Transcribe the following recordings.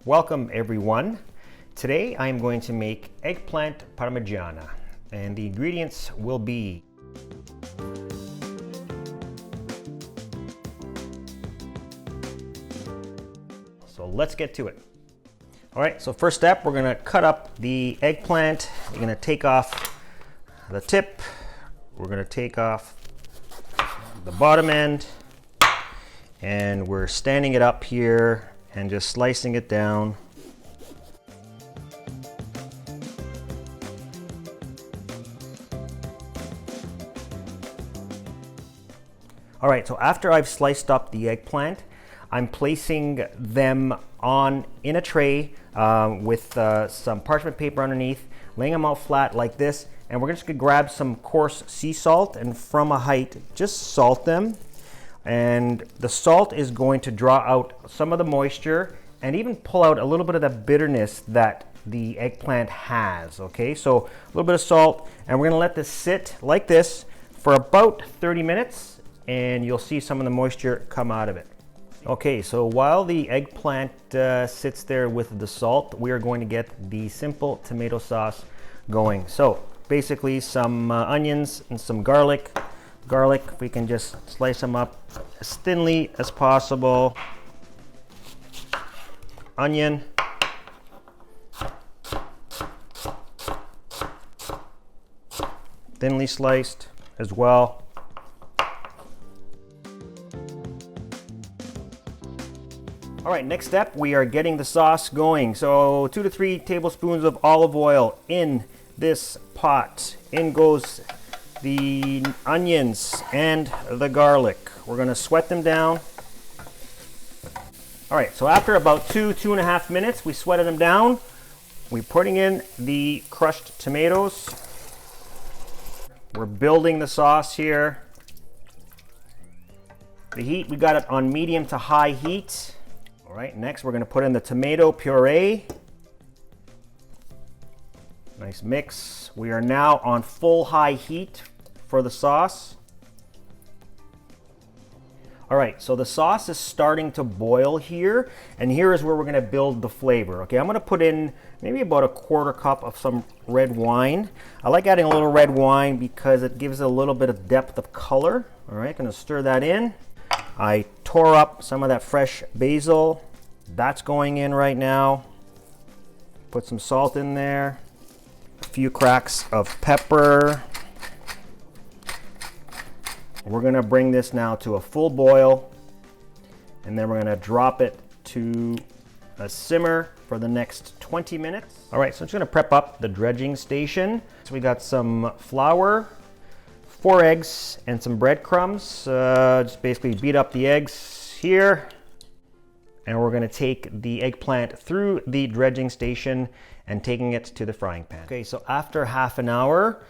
Welcome everyone. Today I am going to make eggplant parmigiana, and the ingredients will be so let's get to it. All right, so first step, we're gonna cut up the eggplant. You're gonna take off the tip. We're gonna take off the bottom end, and we're standing it up here and just slicing it down. All right, so after I've sliced up the eggplant, I'm placing them in a tray with some parchment paper underneath, laying them out flat like this, and we're just gonna grab some coarse sea salt and from a height, just salt them. And the salt is going to draw out some of the moisture and even pull out a little bit of the bitterness that the eggplant has, okay? So a little bit of salt, and we're gonna let this sit like this for about 30 minutes, and you'll see some of the moisture come out of it. Okay, so while the eggplant sits there with the salt, we are going to get the simple tomato sauce going. So basically some onions and some garlic. Garlic, if we can just slice them up as thinly as possible. Onion. Thinly sliced as well. All right, next step, we are getting the sauce going. So 2 to 3 tablespoons of olive oil in this pot. In goes the onions and the garlic. We're gonna sweat them down. All right, so after about 2.5 minutes, we sweated them down. We're putting in the crushed tomatoes. We're building the sauce here. The heat, we got it on medium to high heat. All right, next we're gonna put in the tomato puree. Nice mix. We are now on full high heat for the sauce. All right, so the sauce is starting to boil here, and here is where we're gonna build the flavor. Okay, I'm gonna put in maybe about 1/4 cup of some red wine. I like adding a little red wine because it gives it a little bit of depth of color. All right, gonna stir that in. I tore up some of that fresh basil. That's going in right now. Put some salt in there. A few cracks of pepper. We're gonna bring this now to a full boil, and then we're gonna drop it to a simmer for the next 20 minutes. All right, so I'm just gonna prep up the dredging station. So we got some flour, 4 eggs, and some breadcrumbs. Just basically beat up the eggs here, and we're gonna take the eggplant through the dredging station and taking it to the frying pan. Okay, so after half an hour,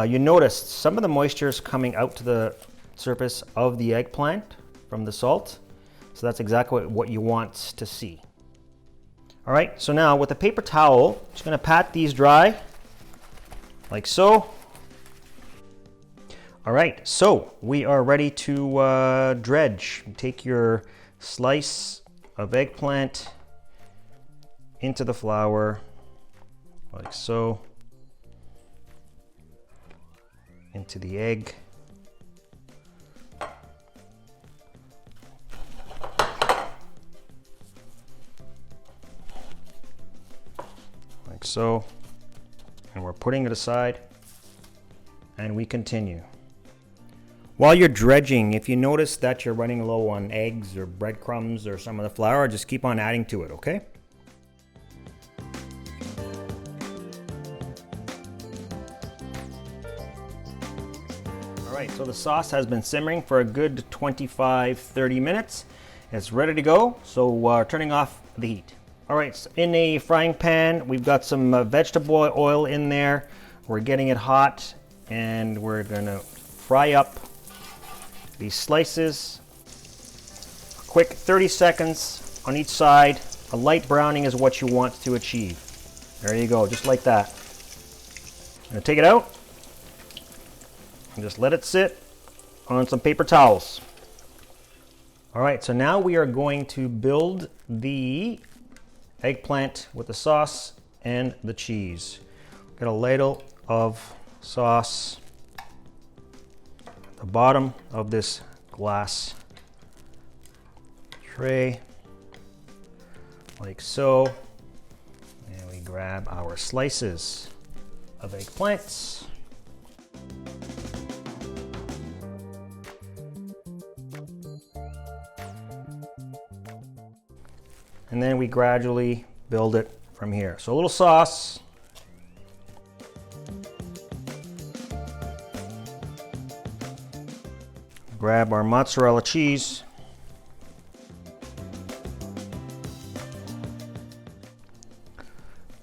you noticed some of the moisture is coming out to the surface of the eggplant from the salt. So that's exactly what you want to see. All right, so now with a paper towel, just gonna pat these dry, like so. All right, so we are ready to dredge. Take your slice of eggplant into the flour, like so, into the egg. Like so, and we're putting it aside, and we continue. While you're dredging, if you notice that you're running low on eggs or breadcrumbs or some of the flour, just keep on adding to it, okay? All right, so the sauce has been simmering for a good 25-30 minutes. It's ready to go, so turning off the heat. All right, so in a frying pan, we've got some vegetable oil in there. We're getting it hot, and we're gonna fry up these slices. A quick 30 seconds on each side. A light browning is what you want to achieve. There you go, just like that. I'm gonna take it out and just let it sit on some paper towels. All right, so now we are going to build the eggplant with the sauce and the cheese. Got a ladle of sauce at the bottom of this glass tray, like so. And we grab our slices of eggplants. And then we gradually build it from here. So a little sauce. Grab our mozzarella cheese.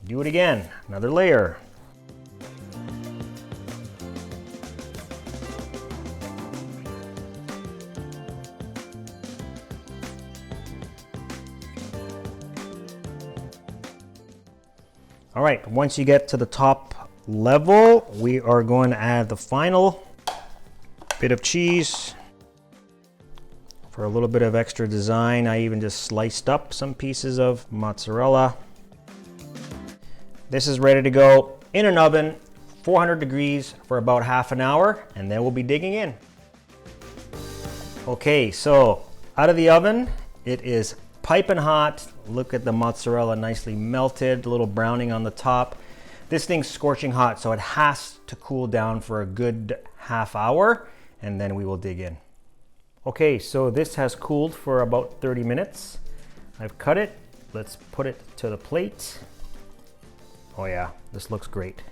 Do it again, another layer. All right, once you get to the top level, we are going to add the final bit of cheese. For a little bit of extra design, I even just sliced up some pieces of mozzarella. This is ready to go in an oven, 400 degrees for about half an hour, and then we'll be digging in. Okay, so out of the oven, it is piping hot. Look at the mozzarella nicely melted, a little browning on the top. This thing's scorching hot, so it has to cool down for a good half hour, and then we will dig in. Okay, so this has cooled for about 30 minutes. I've cut it. Let's put it to the plate. Oh yeah, this looks great.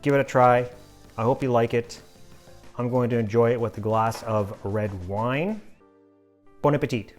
Give it a try. I hope you like it. I'm going to enjoy it with a glass of red wine. Bon appetit.